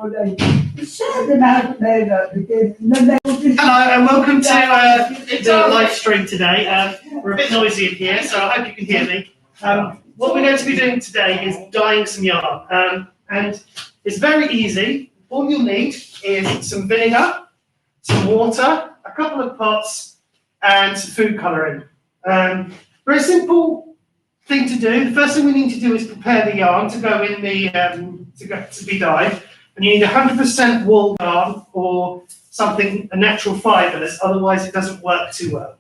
and welcome to the live stream today. We're a bit noisy in here, so I hope you can hear me. What we're going to be doing today is dyeing some yarn, and it's very easy. All you'll need is some vinegar, some water, a couple of pots, and some food colouring. Very simple thing to do. The first thing we need to do is prepare the yarn to go in the to be dyed, and you need 100% wool yarn or something, a natural fibres, otherwise it doesn't work too well.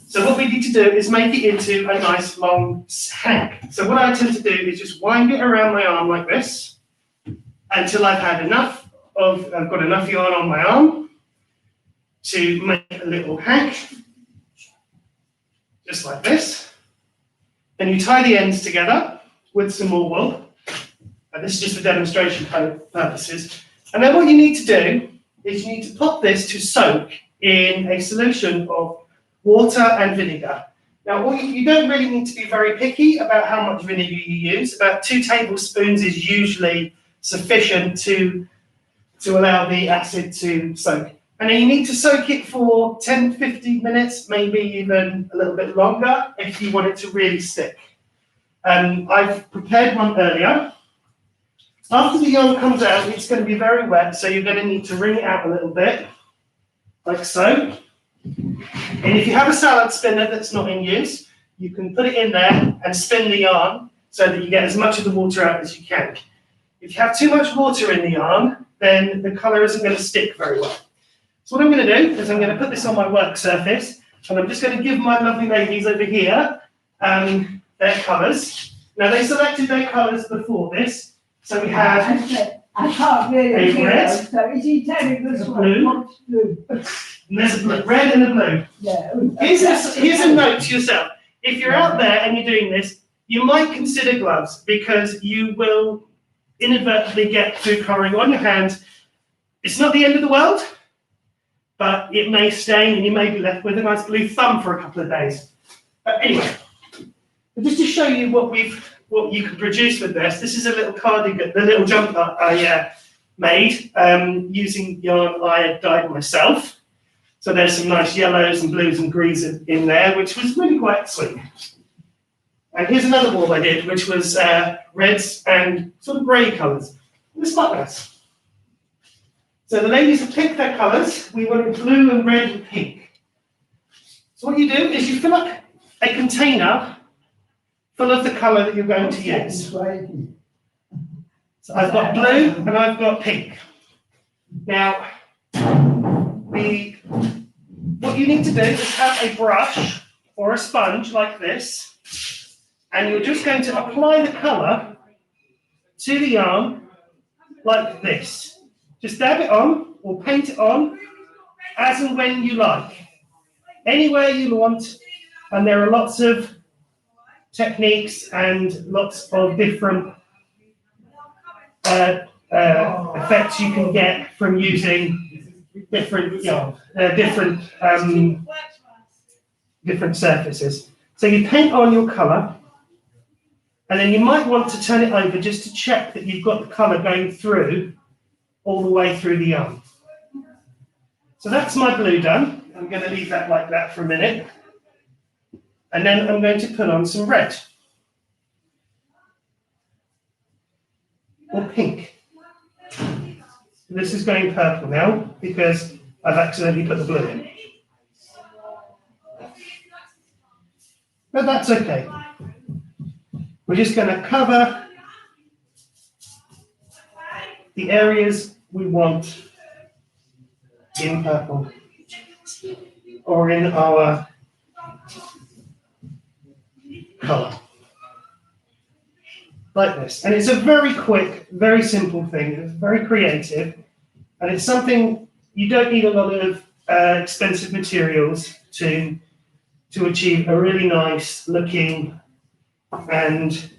So what we need to do is make it into a nice long hank. So what I tend to do is just wind it around my arm like this until I've had enough of, I've got enough yarn on my arm to make a little hank, just like this. Then you tie the ends together with some more wool. And this is just for demonstration purposes. And then what you need to do is you need to put this to soak in a solution of water and vinegar. Now, you don't really need to be very picky about how much vinegar you use. About 2 tablespoons is usually sufficient to allow the acid to soak. And then you need to soak it for 10, 15 minutes, maybe even a little bit longer if you want it to really stick. I've prepared one earlier. After the yarn comes out, it's going to be very wet, so you're going to need to wring it out a little bit, like so. And if you have a salad spinner that's not in use, you can put it in there and spin the yarn so that you get as much of the water out as you can. If you have too much water in the yarn, then the colour isn't going to stick very well. So what I'm going to do is I'm going to put this on my work surface, and I'm just going to give my lovely ladies over here their colours. Now, they selected their colours before this. So we have I can't really a red, so is he telling us a blue, and there's a red and a blue. Yeah. Here's a note to yourself. If you're out there and you're doing this, you might consider gloves because you will inadvertently get food colouring on your hand. It's not the end of the world, but it may stain and you may be left with a nice blue thumb for a couple of days. But anyway, just to show you what you can produce with this. This is a little cardigan, the little jumper I made using yarn I had dyed myself. So there's some nice yellows and blues and greens in there, which was really quite sweet. And here's another ball I did, which was reds and sort of grey colours. It's quite nice. So the ladies have picked their colours. We wanted blue and red and pink. So what you do is you fill up a container full of the colour that you're going to use. So I've got blue and I've got pink. Now, what you need to do is have a brush or a sponge like this, and you're just going to apply the colour to the yarn like this. Just dab it on or paint it on as and when you like. Anywhere you want, and there are lots of techniques and lots of different effects you can get from using different different surfaces. So you paint on your colour, and then you might want to turn it over just to check that you've got the colour going through all the way through the yarn. So that's my blue done. I'm going to leave that like that for a minute. And then I'm going to put on some red or pink. This is going purple now because I've accidentally put the blue in. But that's okay. We're just going to cover the areas we want in purple or in our colour. Like this. And it's a very quick, very simple thing. It's very creative. And it's something you don't need a lot of expensive materials to achieve a really nice looking and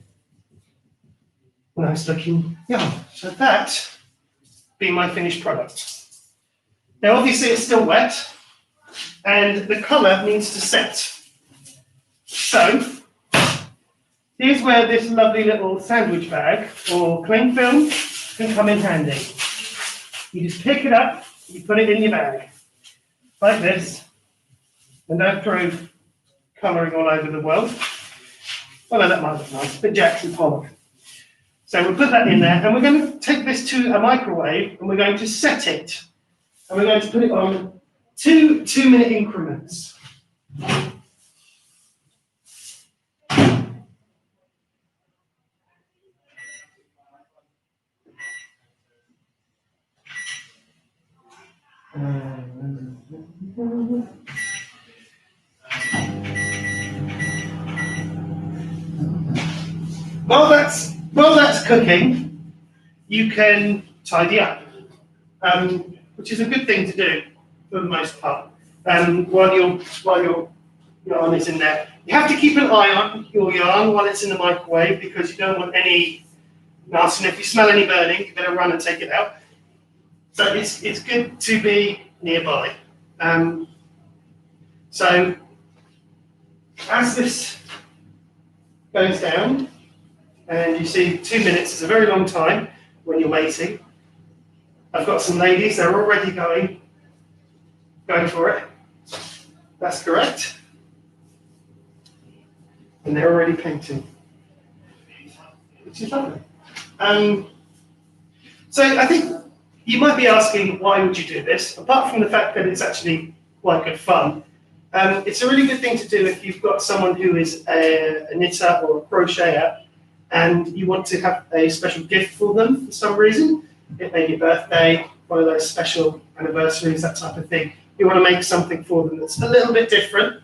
nice looking yarn. So that being my finished product. Now obviously it's still wet and the colour needs to set. So here's where this lovely little sandwich bag or cling film can come in handy. You just pick it up, you put it in your bag, like this, and don't throw colouring all over the world. Well, that might look nice, but Jackson Pollock. So we'll put that in there, and we're going to take this to a microwave, and we're going to set it, and we're going to put it on 2-minute increments. While that's cooking, you can tidy up, which is a good thing to do for the most part. While your yarn is in there, you have to keep an eye on your yarn while it's in the microwave because you don't want any nasty. And if you smell any burning, you better run and take it out. So it's good to be nearby. So as this goes down, and you see 2 minutes is a very long time when you're waiting. I've got some ladies, they're already going for it. That's correct. And they're already painting, which is lovely. So I think you might be asking, why would you do this? Apart from the fact that it's actually quite good fun, it's a really good thing to do if you've got someone who is a knitter or a crocheter and you want to have a special gift for them for some reason. It may be a birthday, one of those special anniversaries, that type of thing. You want to make something for them that's a little bit different,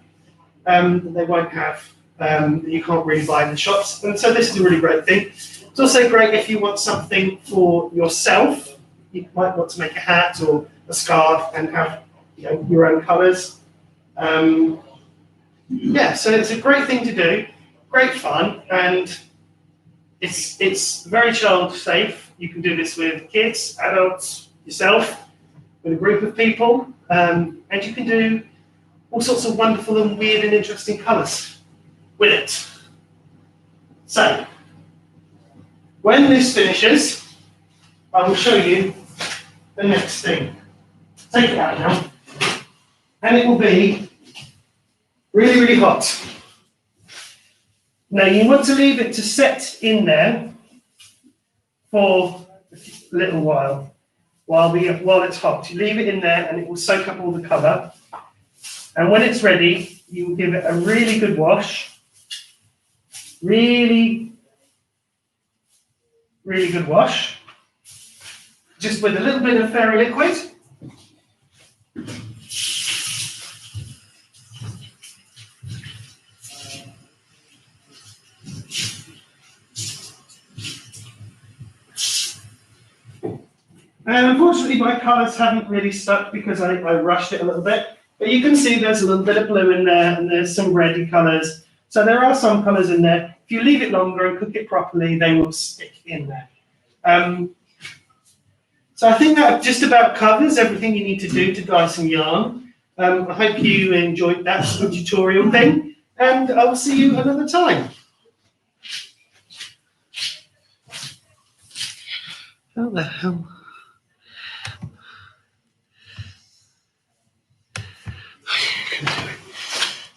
that they won't have, that you can't really buy in the shops. And so this is a really great thing. It's also great if you want something for yourself. You might want to make a hat or a scarf and have your own colours. Yeah, so it's a great thing to do, great fun, and it's very child safe. You can do this with kids, adults, yourself, with a group of people, and you can do all sorts of wonderful and weird and interesting colours with it. So, when this finishes, I will show you the next thing. Take it out now, and it will be really, really hot. Now you want to leave it to set in there for a little while it's hot. You leave it in there and it will soak up all the colour. And when it's ready, you will give it a really good wash. Really, really good wash. Just with a little bit of fairy liquid. And unfortunately, my colours haven't really stuck because I rushed it a little bit. But you can see there's a little bit of blue in there and there's some reddy colours. So there are some colours in there. If you leave it longer and cook it properly, they will stick in there. So I think that just about covers everything you need to do to dye some yarn. I hope you enjoyed that tutorial thing. And I'll see you another time. How the hell? You can do it.